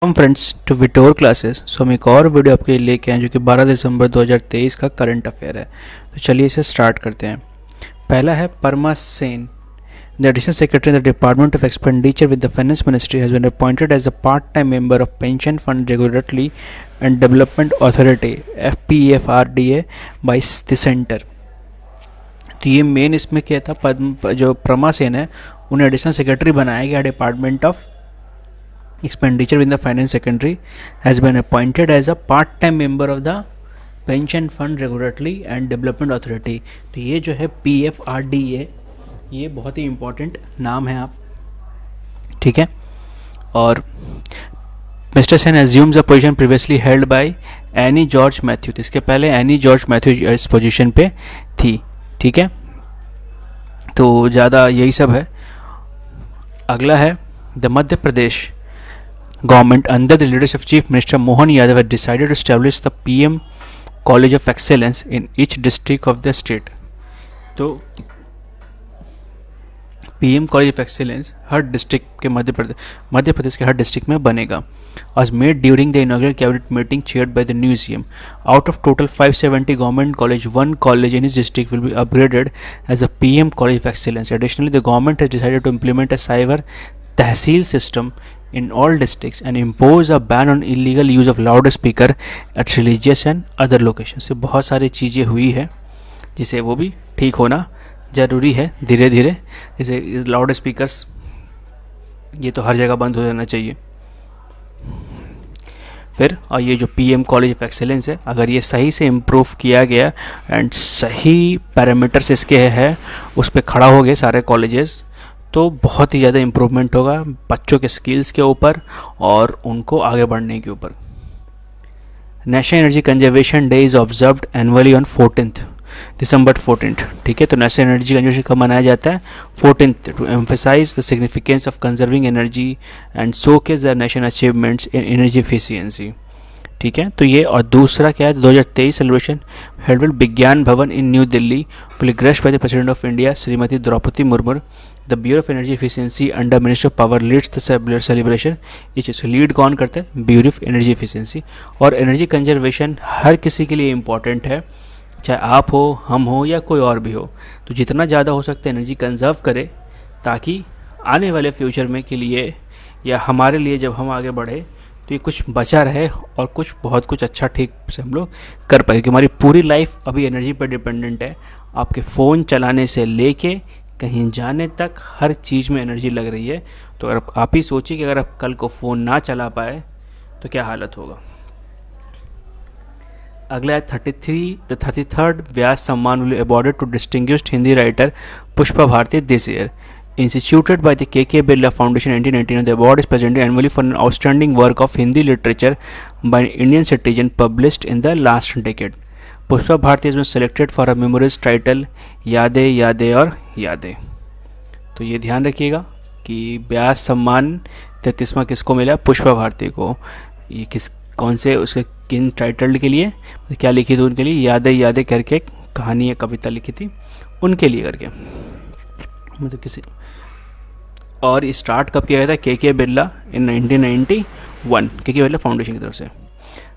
Friends to विटोर classes. So हम एक और वीडियो आपके लिए लेके आए जो कि 12 दिसंबर 2023 का करंट अफेयर है। तो चलिए इसे स्टार्ट करते हैं। पहला है Parama Sen, the additional secretary in the department of expenditure with the finance ministry has been appointed as a part time member of pension fund regulatory and development authority FPFRDA by the centre. तो ये main इसमें क्या था, जो परमा सेन है उन्हें additional secretary बनाया गया department of expenditure in the finance secretary has been appointed as a part-time member of the pension fund regulatory and development authority। तो ये जो है PFRDA, ये बहुत ही इम्पोर्टेंट नाम है आप, ठीक है। और mister Sen assumes a position previously held by any George Matthew. तो इसके पहले एनी जॉर्ज मैथ्यू इस पोजीशन पे थी, ठीक है। तो ज़्यादा यही सब है। अगला है the Madhya Pradesh Government under the leadership of Chief Minister Mohan Yadav had decided to establish the PM College of Excellence in each district of the state। तो PM College of Excellence her district के मध्य प्रदेश के हर district में बनेगा। Was made during the inaugural cabinet meeting chaired by the new CM। Out of total 570 government college, one college in each district will be upgraded as a PM College of Excellence। Additionally, the government has decided to implement a cyber tahsil system in all districts and impose a ban on illegal use of loudspeaker at religious and other locations। से बहुत सारी चीज़ें हुई है जिसे वो भी ठीक होना ज़रूरी है धीरे धीरे। जैसे लाउड स्पीकर्स ये तो हर जगह बंद हो जाना चाहिए। फिर और ये जो PM कॉलेज ऑफ एक्सेलेंस है, अगर ये सही से इम्प्रूव किया गया एंड सही पैरामीटर्स इसके है उस पर खड़ा हो गए सारे कॉलेजेस, तो बहुत ही ज़्यादा इम्प्रूवमेंट होगा बच्चों के स्किल्स के ऊपर और उनको आगे बढ़ने के ऊपर। National energy conservation day is observed annually on 14 दिसंबर 14, ठीक है। तो नेशनल एनर्जी कंजर्वेशन कब मनाया जाता है? 14 to emphasise the significance of conserving energy and showcase the national achievements in energy efficiency, ठीक है। तो ये और दूसरा क्या है, 2023 celebration held Vigyan Bhavan in new Delhi will graced by the president of India Shrimati Droupadi Murmu. The bureau of energy efficiency under ministry of power leads the celebration. ये चीज़ लीड कौन करता है? Bureau of energy efficiency. और एनर्जी कंजर्वेशन हर किसी के लिए इम्पॉर्टेंट है, चाहे आप हो, हम हो या कोई और भी हो। तो जितना ज़्यादा हो सकता है एनर्जी कंजर्व करे ताकि आने वाले फ्यूचर में के लिए या हमारे लिए जब हम आगे बढ़े तो ये कुछ बचा रहे और कुछ बहुत कुछ अच्छा ठीक से हम लोग कर पाए। क्योंकि हमारी पूरी लाइफ अभी एनर्जी पर डिपेंडेंट है। आपके फ़ोन चलाने से लेके कहीं जाने तक हर चीज़ में एनर्जी लग रही है। तो अगर आप ही सोचिए कि अगर आप कल को फ़ोन ना चला पाए तो क्या हालत होगा। अगला है 33rd Vyas Samman will awarded to distinguished Hindi writer Pushpa Bharati this year. Instituted by the KK Birla Foundation in 1999, the award is presented annually for an outstanding work of Hindi literature by an Indian citizen published in the last decade। Pushpa Bharati has been selected for a memorous title यादें यादें और यादें। तो ये ध्यान रखिएगा कि व्यास सम्मान 33वां किसको मिला? पुष्पा भारती को। ये कौन से उसके किन टाइटल के लिए क्या लिखी थी? उनके लिए यादें यादें करके कहानी या कविता लिखी थी उनके लिए करके, मतलब किसी। और स्टार्ट कब किया गया था? KK Birla in 1991, KK Birla foundation की तरफ से।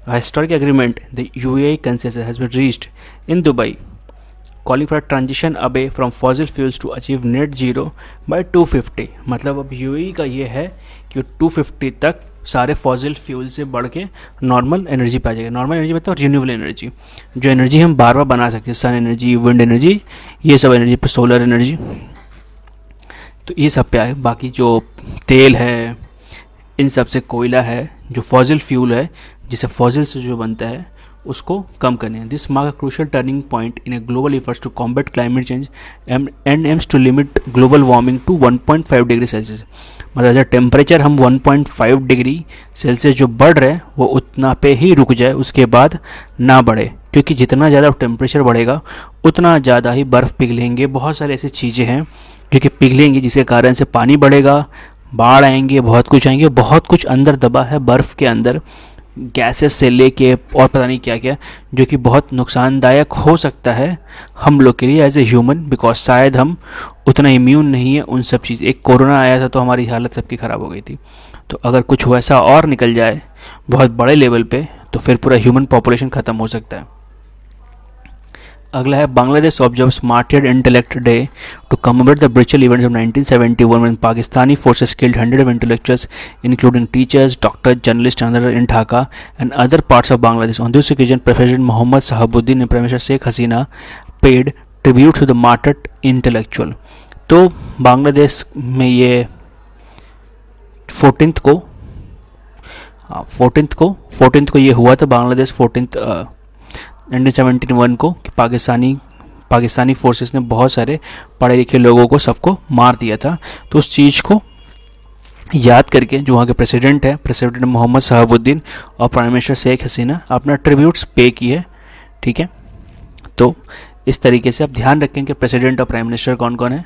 Historic agreement the UAE consensus has been reached in Dubai calling for transition away from fossil fuels to achieve net zero by 250। मतलब अब UAE का ये है कि 250 तक सारे फॉसिल फ्यूल से बढ़ के नॉर्मल एनर्जी पे आ जाएगा। नॉर्मल एनर्जी मतलब रिन्यूएबल एनर्जी, जो एनर्जी हम बार बार बना सकते हैं, सन एनर्जी, विंड एनर्जी, ये सब एनर्जी पर, सोलर एनर्जी, तो ये सब पे आए। बाकी जो तेल है, इन सब से कोयला है, जो फॉसिल फ्यूल है जिसे फॉसिल से जो बनता है उसको कम करने हैं। This mark a crucial turning point in a global efforts to combat climate change and aims to limit global warming to 1.5 degree Celsius. मतलब जब टेम्परेचर हम 1.5 डिग्री सेल्सियस जो बढ़ रहे हैं वो उतना पे ही रुक जाए, उसके बाद ना बढ़े। क्योंकि जितना ज़्यादा टेम्परेचर बढ़ेगा उतना ज़्यादा ही बर्फ़ पिघलेंगे। बहुत सारी ऐसी चीज़ें हैं जो कि पिघलेंगी जिसके कारण से पानी बढ़ेगा, बाढ़ आएंगे, बहुत कुछ आएंगे। बहुत कुछ अंदर दबा है बर्फ़ के अंदर, गैसेस से लेके और पता नहीं क्या क्या, जो कि बहुत नुकसानदायक हो सकता है हम लोग के लिए एज ए ह्यूमन, बिकॉज शायद हम उतना इम्यून नहीं है उन सब चीज़। एक कोरोना आया था तो हमारी हालत सबकी ख़राब हो गई थी। तो अगर कुछ वैसा और निकल जाए बहुत बड़े लेवल पे तो फिर पूरा ह्यूमन पॉपुलेशन ख़त्म हो सकता है। अगला है Bangladesh observes martyr intellect day to commemorate the brutal events of 1971 when Pakistani forces killed hundreds of intellectuals including teachers, doctors, journalists and others in Dhaka and other parts of Bangladesh. On this occasion, President Mohammad Shahabuddin and Prime Minister Sheikh Hasina paid tribute to the martyred intellectual. तो बांग्लादेश में ये 14th को ये हुआ था Bangladesh 14th 1971 को कि Pakistani forces ने बहुत सारे पढ़े लिखे लोगों को सबको मार दिया था। तो उस चीज़ को याद करके जो वहाँ के प्रेसिडेंट मोहम्मद शहाबुद्दीन और प्राइम मिनिस्टर शेख हसीना अपना ट्रिब्यूट्स पे किए। ठीक है, तो इस तरीके से आप ध्यान रखें कि प्रेसिडेंट और प्राइम मिनिस्टर कौन कौन है,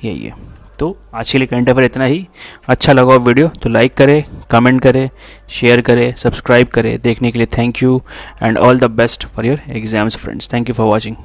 यही है। तो आज के लिए करंट अफेयर इतना ही। अच्छा लगा वीडियो तो लाइक करें, कमेंट करें, शेयर करें, सब्सक्राइब करें। देखने के लिए thank you and all the best for your exams friends. Thank you for watching.